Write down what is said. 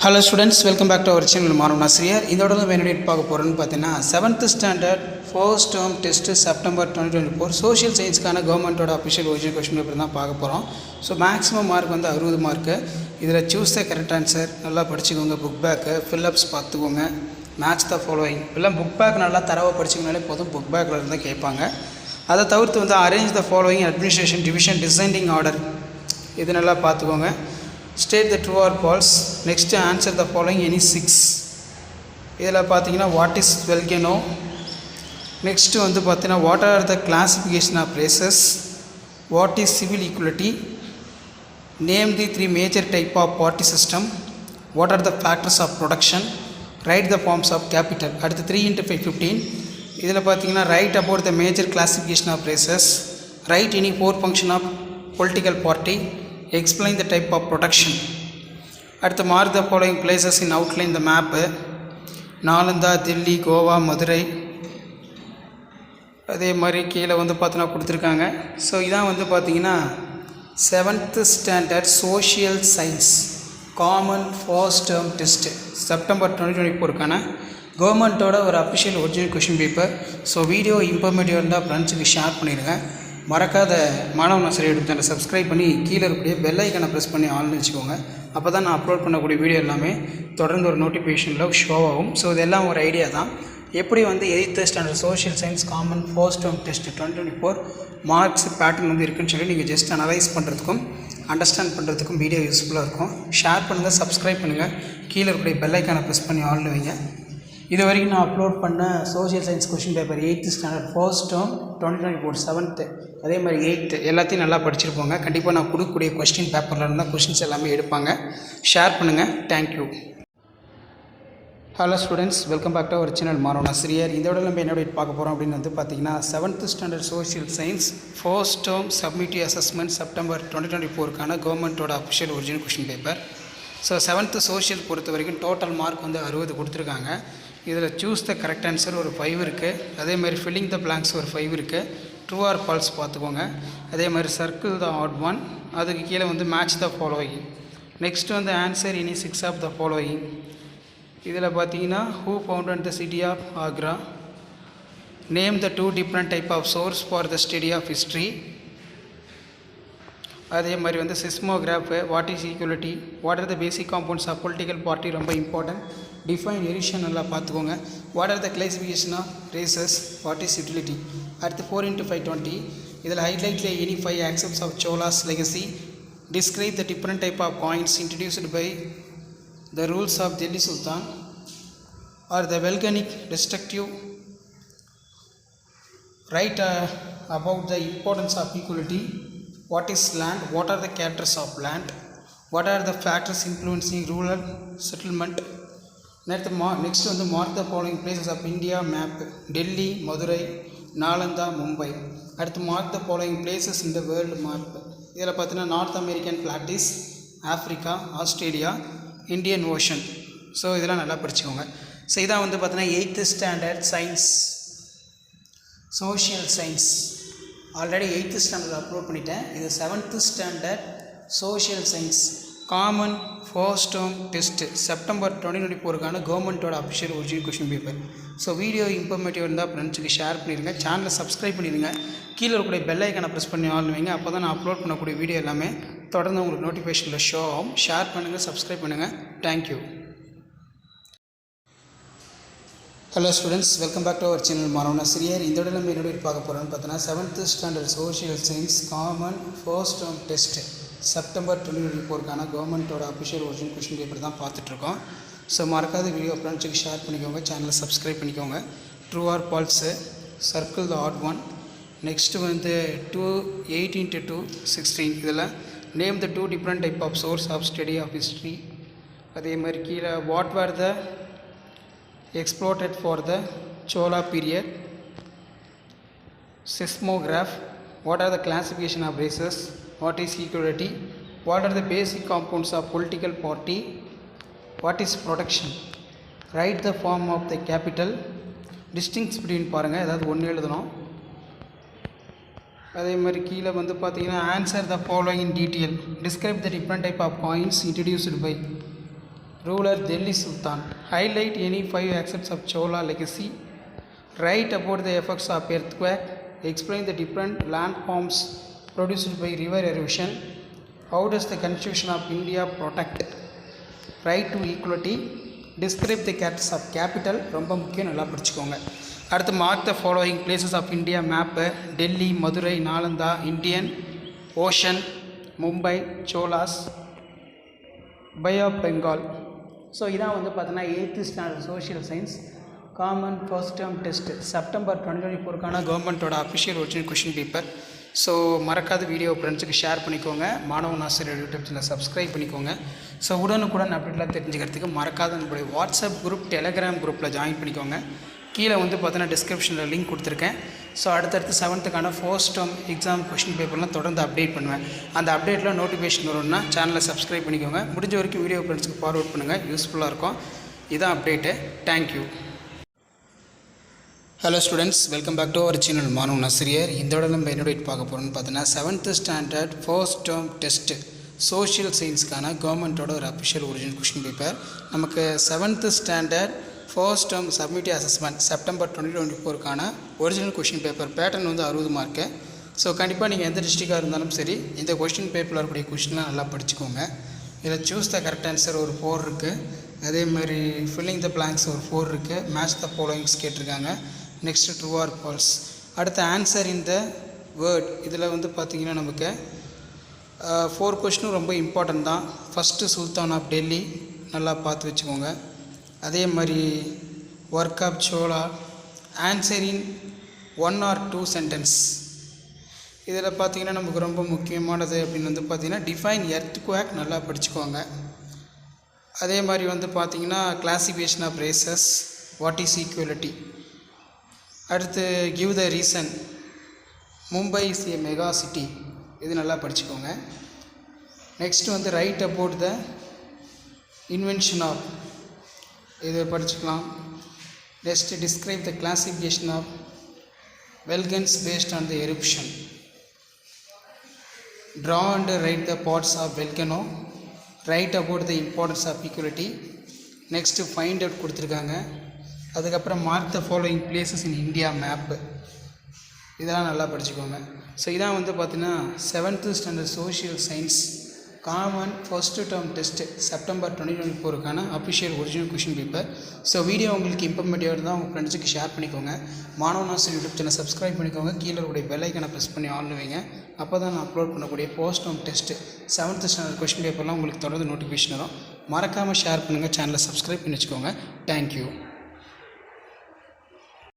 Hello students, welcome back to our channel. Marum Nasir. இதோட வேணுடைய பார்க்க போறோம்னு பார்த்தீங்கன்னா 7th standard first term test September 2024 social சயின்ஸ்க்கான கவர்மெண்ட்டோட அஃபிஷியல் ஒரிஜினல் क्वेश्चन பேப்பர் தான் பார்க்க போறோம். ஸோ மேக்ஸிமம் மார்க் வந்து 60 மார்க். இதில் சூஸ் த கரெக்ட் ஆன்சர் நல்லா படிச்சுக்கோங்க. புக் பேக்கு ஃபில்லப்ஸ் பார்த்துக்கோங்க. மேட்ச் த ஃபாலோயிங் எல்லாம் புக் பேக் நல்லா தரவாக படிச்சிங்கனாலே போதும். புக் பேக்கில் இருந்தால் கேட்பாங்க. அதை தவிர்த்து வந்து arrange the following administration division designing order இது நல்லா பார்த்துக்கோங்க. State the true or false. Next answer the following any 6. இதில் பார்த்தீங்கன்னா what is volcano. Next வந்து பார்த்தீங்கன்னா what are the classification of races. What is civil equality. Name the 3 major type of party system. What are the factors of production. Write the forms of capital. அடுத்து 3 into 5 15. இதில் பார்த்தீங்கன்னா write about the major classification of races. Write any 4 function of political party. Explain the type of production. அடுத்து mark the following places in outline the map. Nalanda, Delhi, Goa, Madurai. அதே மாதிரி கீழே வந்து பார்த்தீங்கன்னா கொடுத்துருக்காங்க. ஸோ இதான் வந்து பார்த்தீங்கன்னா 7th standard social science common first term test September 2024க்கான கவர்மெண்ட்டோட ஒரு official original question paper. So video informative இருந்தால் ஃப்ரெண்ட்ஸுக்கு ஷேர் பண்ணிடுங்க. மறக்காத மாணவ நாசரி யூடியூப் சேனலை சப்ஸ்கிரைப் பண்ணி கீழே இருக்கக்கூடிய பெல் ஐக்கனை ப்ரெஸ் பண்ணி ஆல்னு வச்சுக்கோங்க. அப்போ தான் நான் அப்லோட் பண்ணக்கூடிய வீடியோ எல்லாமே தொடர்ந்து ஒரு நோட்டிஃபிகேஷனில் ஷோ ஆகும். ஸோ இதெல்லாம் ஒரு ஐடியா தான். எப்படி வந்து 8th standard social science common first term test 2024 marks pattern வந்து இருக்குன்னு சொல்லி நீங்கள் ஜஸ்ட் அனலைஸ் பண்ணுறதுக்கும் அண்டர்ஸ்டாண்ட் பண்ணுறதுக்கும் வீடியோ யூஸ்ஃபுல்லாக இருக்கும். ஷேர் பண்ணுங்கள், சப்ஸ்கிரைப் பண்ணுங்கள், கீழே இருக்கக்கூடிய பெல் ஐக்கானை ப்ரெஸ் பண்ணி ஆல்னு வைங்க. இது வரைக்கும் நான் அப்லோட் பண்ண social science question paper 8th standard first term 2024 7th அதே மாதிரி 8th எல்லாத்தையும் நல்லா படிச்சிருப்போங்க. கண்டிப்பாக நான் கொடுக்கக்கூடிய கொஸ்டின் பேப்பரில் இருந்தால் கொஸ்டின்ஸ் எல்லாமே எடுப்பாங்க. ஷேர் பண்ணுங்கள். Thank you. Hello students, welcome back to our channel மாணவ நாசிரியர். இதோட நம்ம என்ன பார்க்க போகிறோம் அப்படின்னு வந்து பார்த்தீங்கன்னா 7th standard social science first term summative assessment September 2024க்கான கவர்மெண்ட்டோட official original question paper. So 7th social பொறுத்த வரைக்கும் டோட்டல் மார்க் வந்து 60 கொடுத்துருக்காங்க. இதில் சூஸ் த கரெக்ட் ஆன்சர் ஒரு 5 இருக்குது. அதே மாதிரி ஃபில்லிங் த பிளாங்க்ஸ் ஒரு 5 இருக்குது. ட்ரூ ஆர் ஃபால்ஸ் பார்த்துக்கோங்க. அதே மாதிரி சர்க்கிள் த ஆட் ஒன், அதுக்கு கீழே வந்து மேட்ச் த ஃபாலோயிங். நெக்ஸ்ட் வந்து answer any 6 of the following. இதில் பார்த்தீங்கன்னா who founded the city of Agra. Name the 2 different type of source for the study of history. அதே மாதிரி வந்து seismograph, what is equality, what are the basic compounds of political party ரொம்ப important. Define eruption நல்லா பார்த்துக்கோங்க. What are the classification of races, what is utility. அடுத்து 4 into 5 20. இதில் ஹைலைட்டில் any 5 aspects of Cholas legacy. Describe the different type of coins introduced by the rules of Delhi Sultan. Are the volcanic destructive. Write about the importance of equality. What is land, what are the characters of land, what are the factors influencing rural settlement. Next வந்து mark the following places of India map. Delhi, Madurai, Nalanda, Mumbai. அடுத்து mark the following places in the world map. இதில் பார்த்தீங்கன்னா North American plates, Africa, Australia, Indian Ocean. So இதெல்லாம் நல்லா படிச்சுக்கோங்க. So இதான் வந்து பார்த்தீங்கன்னா 8th standard science social science already 8th standard upload பண்ணிட்டேன். இது 7th standard social science common first term test September 2024க்கான கவர்மெண்ட்டோட official original question paper. So video informative இருந்தால் ஃப்ரெண்ட்ஸுக்கு ஷேர் பண்ணிடுங்க. சேனலை சப்ஸ்கிரைப் பண்ணிடுங்க. கீழே இருக்கக்கூடிய பெல் ஐக்கானை ப்ரெஸ் பண்ணி ஆன் வைங்க. அப்போ தான் நான் அப்லோட் பண்ணக்கூடிய வீடியோ எல்லாமே தொடர்ந்து உங்களுக்கு நோட்டிஃபிகேஷனில் ஷோ ஆகும். ஷேர் பண்ணுங்கள், சப்ஸ்கிரைப் பண்ணுங்கள். Thank you. Hello students, welcome back to our channel மாணவ நாசிரியர். இதோட நம்ம என்னோட பார்க்க போகிறோன்னு பார்த்தோன்னா 7th standard social science common first term test September 2024க்கான கவர்மெண்ட்டோட அஃபிஷியல் ஒரிஜினல் கொஷின் பேப்பர் தான் பார்த்துட்ருக்கோம். ஸோ மறக்காத வீடியோ ஃப்ரெண்ட்ஸுக்கு ஷேர் பண்ணிக்கோங்க. சேனலை சப்ஸ்கிரைப் பண்ணிக்கோங்க. True or false, circle the odd one. Next வந்து 8 into 2 16. இதில் name the 2 different type of source of study of history. அதே மாதிரி கீழே what were the exploited for the Chola period. Seismograph. What are the classification of races, what is equality, what are the basic compounds of political party, what is production. Write the form of the capital. Distinction between பாருங்கள், ஏதாவது ஒன்று எழுதணும். அதே மாதிரி கீழே வந்து பார்த்தீங்கன்னா answer the following in detail. Describe the different type of coins introduced by. Ruler Delhi Sultan. Highlight any 5 aspects of Chola legacy. Write about the effects of earthquake. Explain the different landforms produced by river erosion. How does the Constitution of India protect right to equality? Describe the characters of capital. ரொம்ப முக்கியம், நல்லா படிச்சுக்கோங்க. அடுத்து mark the following places of India map. Delhi, Madurai, Nalanda, Indian Ocean, Mumbai, Cholas, bay of Bengal. So இதான் வந்து பார்த்தோன்னா 8th standard social science common first term test September 2024க்கான கவர்மெண்ட்டோட official original question paper. So மறக்காத வீடியோ ஃப்ரெண்ட்ஸுக்கு ஷேர் பண்ணிக்கோங்க. மாணவன் ஆசிரியர் யூடியூப் சேனல் சப்ஸ்கிரைப் பண்ணிக்கோங்க. ஸோ உடனுக்குடன் அப்டேட்லாம் தெரிஞ்சுக்கிறதுக்கு மறக்காத நம்மளுடைய வாட்ஸ்அப் குரூப், டெலகிராம் குரூப்பில் ஜாயின் பண்ணிக்கோங்க. கீழே வந்து பார்த்தோன்னா டிஸ்கிரிப்ஷனில் லிங்க் கொடுத்துருக்கேன். ஸோ அடுத்தடுத்து 7th first term exam question பேப்பர்லாம் தொடர்ந்து அப்டேட் பண்ணுவேன். அந்த அப்டேட்டில் நோட்டிஃபிகேஷன் வரும்னா சேனலை சப்ஸ்கிரைப் பண்ணிக்கோங்க. முடிஞ்ச வரைக்கும் வீடியோ ஃப்ரெண்ட்ஸுக்கு ஃபார்வர்ட் பண்ணுங்கள், யூஸ்ஃபுல்லாக இருக்கும். இதான் update. Thank you. Hello students, welcome back to our channel மாணவன் ஆசிரியர். இந்த இடம் நம்ம என்னோட பார்க்க போகிறோம்னு பார்த்தோன்னா 7th standard first term test social சயின்ஸ்க்கான கவர்மெண்ட்டோட ஒரு அஃபிஷியல் ஒரிஜினல் கொஷின் பேப்பர். நமக்கு 7th standard first term summative assessment September 2024க்கான ஒரிஜினல் கொஷின் பேப்பர் பேட்டர்ன் வந்து 60 மார்க்கு. ஸோ கண்டிப்பாக நீங்கள் எந்த டிஸ்ட்ரிக்டாக இருந்தாலும் சரி இந்த கொஷின் பேப்பரில் இருக்கக்கூடிய கொஷின்லாம் நல்லா படிச்சுக்கோங்க. இதில் சூஸ் த கரெக்ட் ஆன்சர் ஒரு 4 இருக்குது. அதே மாதிரி ஃபில்லிங் த பிளாங்க்ஸ் ஒரு 4 இருக்குது. மேட்ச் த ஃபாலோயிங்ஸ் கேட்டிருக்காங்க. Next true or false. அடுத்த ஆன்சர் இன் த வேர்ட். இதில் வந்து பார்த்திங்கன்னா நமக்கு 4 கொஷினும் ரொம்ப இம்பார்ட்டன்ட் தான். ஃபஸ்ட்டு சுல்தான் ஆஃப் டெல்லி நல்லா பார்த்து வச்சுக்கோங்க. அதே மாதிரி work of Chola, answer in 1 or 2 sentence. இதில் பார்த்திங்கன்னா நமக்கு ரொம்ப முக்கியமானது அப்படின்னு வந்து பார்த்திங்கன்னா டிஃபைன் எர்த்குவேக் நல்லா படிச்சுக்கோங்க. அதே மாதிரி வந்து பார்த்திங்கன்னா classification of races, what is equality. அடுத்து give the reason, Mumbai is a mega city, இது நல்லா படிச்சுக்கோங்க. நெக்ஸ்ட் வந்து write about the invention of, இது படிச்சுக்கலாம். நெக்ஸ்ட் describe the classification of volcanoes based on the eruption. Draw and write the parts of volcano. Write about the importance of equality. Next find out கொடுத்துருக்காங்க. அதுக்கப்புறம் mark the following places in India map, இதெல்லாம் நல்லா படிச்சுக்கோங்க. So இதான் வந்து பார்த்தீங்கன்னா 7th standard social science common first term test September 2024க்கான official original question paper. So video உங்களுக்கு இன்ஃபர்மேட்டிவாக இருந்தால் உங்கள் ஃப்ரெண்ட்ஸுக்கு ஷேர் பண்ணிக்கோங்க. மாணவன் ஆசிரியர் யூடியூப் சேனல் சப்ஸ்கிரைப் பண்ணிக்கோங்க. கீழே உடைய பெல் ஐக்கனை ப்ரெஸ் பண்ணி ஆன் வைங்க. அப்போ தான் நான் அப்லோட் பண்ணக்கூடிய first term test 7th standard question பேப்பர்லாம் உங்களுக்கு தொடர்ந்து நோட்டிஃபிகேஷன் வரும். மறக்காமல் ஷேர் பண்ணுங்கள், சேனலை சப்ஸ்கிரைப் பண்ணி வச்சுக்கோங்க. தேங்க்யூ.